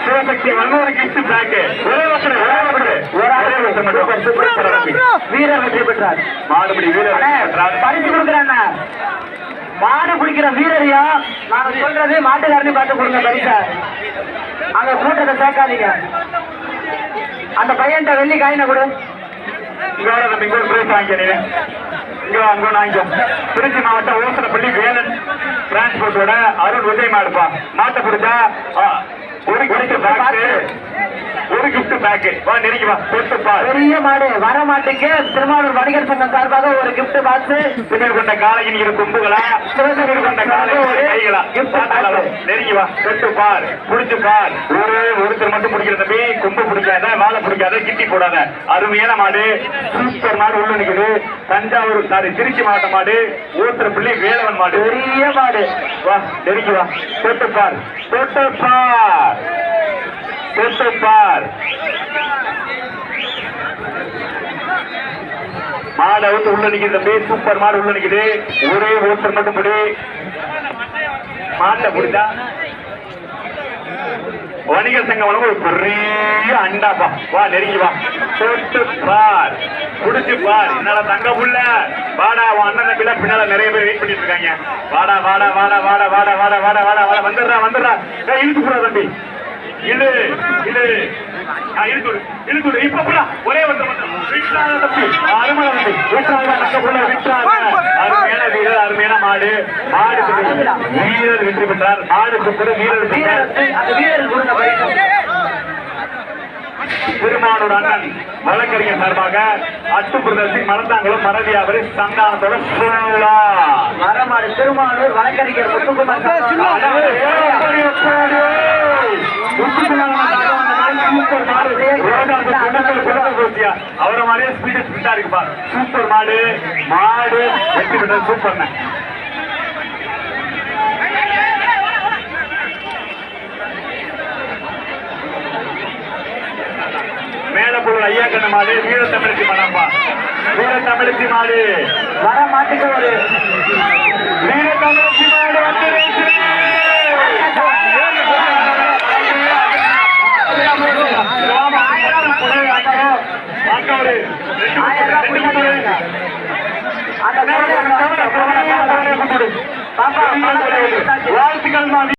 Sivasakthi Vallur gift pack வீரர் வெற்றி பெற்றார். மாடுபிடி வீரர் பரிசு கொடுக்குறேன். மாடு பிடிக்கிற வீரரையா நாங்க சொல்றது மாட்டுக்காரனு பார்த்து கொடுங்க. பரிசா அங்க கூட்டத்தை சேர்க்காதீங்க. அந்த பையன்ட்ட வெள்ளி காயின கொடு. திருச்சி மாவட்டம் ஓசனப்பள்ளி வேலன் டிரான்ஸ்போர்ட்டோட அருண் விஜய் மாடுப்பா. மாட்டை பிடிச்சா ஒரு கிஃப்ட் பேக் வா நெருங்கி வா. பெரிய மாடு வர மாட்டுக்கு திருமாவூர் வணிகர் சங்கம் சார்பாக ஒரு கிஃப்ட் பாக்ஸ். பின்னர் கொண்ட காலையின் இரு கொம்புகளா சிவசங்கர் கொண்ட காலை ஒரு கைகளா நெருங்கி வா. தொட்டு பார் புடிச்சு பார். ஒருத்தர் மட்டும் பிடிக்கிற தம்பி. கொம்பு பிடிக்காத வாழை பிடிக்காத கிட்டி போடாத. அருமையான மாடு சூப்பர் மாடு உள்ள நிக்குது. தஞ்சாவூர் திருச்சி மாவட்ட மாடு ஊத்தரப்பள்ளி வேலவன் மாடு. பெரிய மாடு வா நெருங்கி வா. தொட்டு பார் தொட்டு பார் தொட்டு பார். மாடு அவுத்து உள்ள நிக்குது தம்பி. சூப்பர் மாடு உள்ள நிக்குது. ஒரே ஒருத்தர் மட்டும் பிடி. மாட்டை பிடிச்சா வணிகர் சங்கம் ஒரு பெரிய அண்டாப்பா. வா நெருங்கி வா. தொட்டு பார் புடிச்சு பார். என்னால தங்க புள்ள வாடா. அண்ணன் தம்பில பின்னால நிறைய பேர் வெயிட் பண்ணிட்டு இருக்காங்க. வாடா வாடா வாடா வாடா வாடா வாடா வாடா வாடா வாடா வந்துடுறா வந்துடுறா. இழுத்து போடா தம்பி. இழு இழு இழுத்து இப்ப புள்ள ஒரே வந்து தம்பி. அருமையான தம்பி அருமையான வீரர் அருமையான மாடு. மாடு வீரர் வெற்றி பெற்றார். மாடுக்கு கூட வீரர் திருமானூர் அண்ணன் வழக்கறிஞர் சார்பாக அட்டுப்பிரதேசி மலந்தாங்குளம் மரவியாவரி சந்தானத்தோட மரமாடு திருமானூர் வழக்கறிஞர் அவரை மாதிரியே ஸ்பீடா இருக்குப்பா. சூப்பர் மாடு. மாடு வெற்றி பெற்றது. சூப்பர் மேலப்பூர் ஐயா கண்ண மாடு வீர தமிழ்ச்சி மாடாப்பா. வீர தமிழ்ச்சி மாடு வர மாட்டுக்கு ஒரு வீர தமிழ்ச்சி மாடு வந்து வாழ்த்துக்கள்.